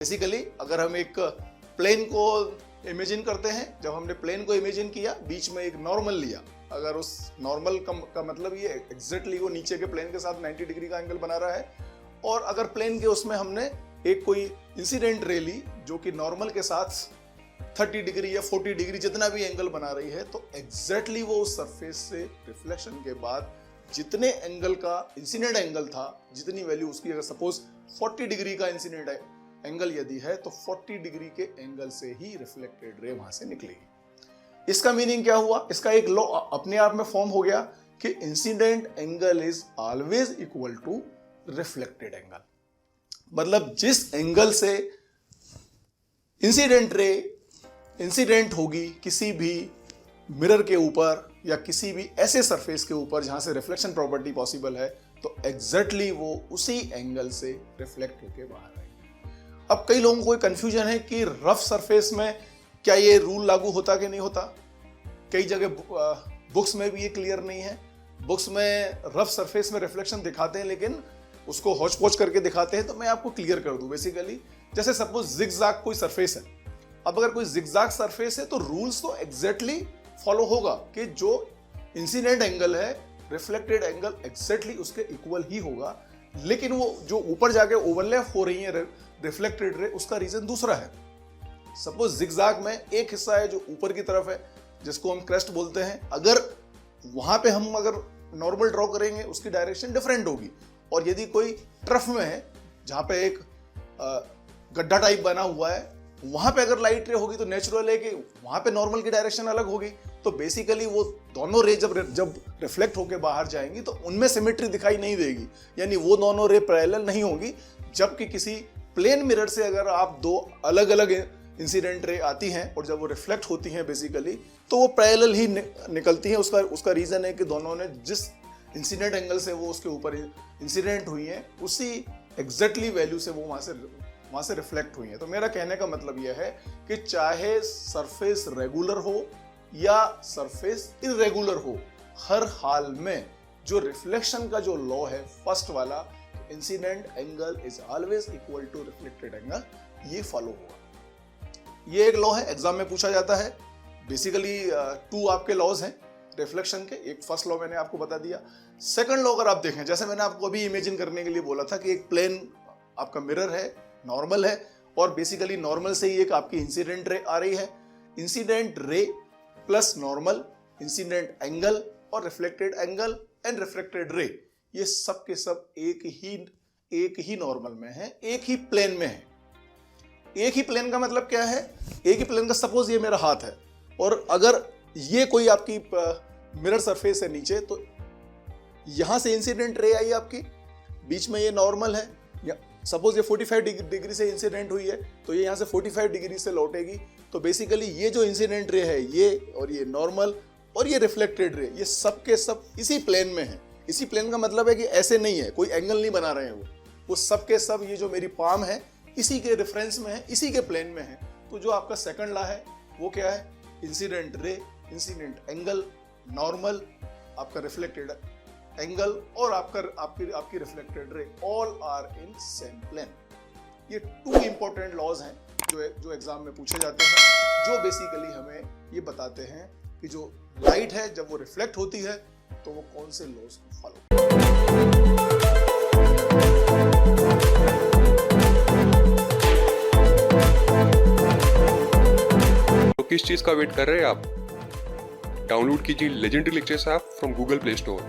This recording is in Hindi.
बेसिकली अगर हम एक प्लेन को इमेजिन करते हैं, जब हमने प्लेन को इमेजिन किया, बीच में एक नॉर्मल लिया, अगर उस नॉर्मल का मतलब ये एग्जैक्टली वो नीचे के प्लेन के साथ 90 डिग्री का एंगल बना रहा है, और अगर प्लेन के उसमें हमने एक कोई इंसिडेंट रे ली जो कि नॉर्मल के साथ 30 डिग्री या 40 डिग्री जितना भी एंगल बना रही है, तो एग्जैक्टली वो उस सरफेस से रिफ्लेक्शन के बाद जितने एंगल का इंसिडेंट एंगल था, जितनी वैल्यू उसकी, अगर सपोज 40 डिग्री का इंसिडेंट एंगल यदि है तो 40 डिग्री के एंगल से ही रिफ्लेक्टेड रे वहां से निकलेगी। इसका मीनिंग क्या हुआ? इसका एक लॉ अपने आप में फॉर्म हो गया कि incident angle is always equal to reflected angle. मतलब जिस एंगल से इंसिडेंट रे इंसिडेंट होगी किसी भी मिरर के ऊपर या किसी भी ऐसे सरफेस के ऊपर जहां से रिफ्लेक्शन प्रॉपर्टी पॉसिबल है, तो एग्जैक्टली वो उसी एंगल से रिफ्लेक्ट होके बाहर आएगी। अब कई लोगों को कंफ्यूजन है कि रफ सरफेस में क्या ये रूल लागू होता कि नहीं होता। कई जगह बुक्स में भी ये क्लियर नहीं है। बुक्स में रफ सरफेस में रिफ्लेक्शन दिखाते हैं लेकिन उसको हौच पौच करके दिखाते हैं। तो मैं आपको क्लियर कर दूं, बेसिकली जैसे सपोज जिगजैग कोई सरफेस है। अब अगर कोई जिगजैग सरफेस है तो रूल्स तो एग्जैक्टली फॉलो होगा कि जो इंसिडेंट एंगल है, रिफ्लेक्टेड एंगल एग्जैक्टली उसके इक्वल ही होगा, लेकिन वो जो ऊपर जाके ओवरलैप हो रही है रिफ्लेक्टेड रे, उसका रीजन दूसरा है। सपोज जिगजैग में एक हिस्सा है जो ऊपर की तरफ है, जिसको हम क्रेस्ट बोलते हैं। अगर वहां पे हम अगर नॉर्मल ड्रॉ करेंगे, उसकी डायरेक्शन डिफरेंट होगी। और यदि कोई ट्रफ में है जहां पे एक गड्ढा टाइप बना हुआ है, वहां पे अगर लाइट रे होगी तो नेचुरल है कि वहां पे नॉर्मल की डायरेक्शन अलग होगी। तो बेसिकली वो दोनों रे जब रिफ्लेक्ट होके बाहर जाएंगी तो उनमें सिमेट्री दिखाई नहीं देगी, यानी वो दोनों रे पैरेलल नहीं होंगी। जबकि किसी प्लेन मिरर से अगर आप दो अलग अलग इंसिडेंट रे आती हैं और जब वो रिफ्लेक्ट होती हैं बेसिकली, तो वो पैरेलल ही निकलती हैं। उसका रीजन है कि दोनों ने जिस इंसिडेंट एंगल से वो उसके ऊपर इंसिडेंट हुई हैं, उसी एग्जैक्टली वैल्यू से वो वहां से रिफ्लेक्ट हुई है। तो मेरा कहने का मतलब यह है कि चाहे सरफेस रेगुलर हो या सरफेस इरेगुलर हो, हर हाल में जो रिफ्लेक्शन का जो लॉ है फर्स्ट वाला, incident angle is always equal to reflected angle, ये फॉलो होगा। ये एक लॉ है, एग्जाम में पूछा जाता है। बेसिकली 2 आपके लॉज हैं रिफ्लेक्शन के। एक फर्स्ट लॉ मैंने आपको बता दिया। सेकंड लॉ अगर आप देखें, जैसे मैंने आपको अभी इमेजिन करने के लिए बोला था कि एक प्लेन आपका मिरर है, नॉर्मल है, और बेसिकली नॉर्मल से ही एक आपकी इंसिडेंट रे आ रही है। Incident ray plus normal, incident angle और reflected angle and reflected ray, ये सब के सब एक ही नॉर्मल में है, एक ही प्लेन में है। एक ही प्लेन का मतलब क्या है? एक ही प्लेन का, सपोज ये मेरा हाथ है और अगर ये कोई आपकी मिरर सरफेस है नीचे, तो यहां से इंसिडेंट रे आई आपकी, बीच में ये नॉर्मल है। सपोज ये 45 डिग्री से इंसिडेंट हुई है, तो ये यहाँ से 45 डिग्री से लौटेगी। तो बेसिकली ये जो इंसिडेंट रे है, ये और ये नॉर्मल और ये रिफ्लेक्टेड रे, ये सब के सब इसी प्लेन में है। इसी प्लेन का मतलब है कि ऐसे नहीं है, कोई एंगल नहीं बना रहे हैं वो सब के सब, ये जो मेरी पाम है, इसी के रेफरेंस में है, इसी के प्लेन में है। तो जो आपका सेकंड लॉ है वो क्या है? Incident ray, incident angle, normal, आपका रिफ्लेक्टेड एंगल और आपकी reflected ray, all are in same plane. ये 2 इंपॉर्टेंट लॉज हैं जो एग्जाम में पूछे जाते हैं, जो बेसिकली हमें ये बताते हैं कि जो लाइट है जब वो रिफ्लेक्ट होती है तो वो कौन से लॉज को फॉलो। तो किस चीज का वेट कर रहे हैं आप? डाउनलोड कीजिए legendary lectures app from Google play store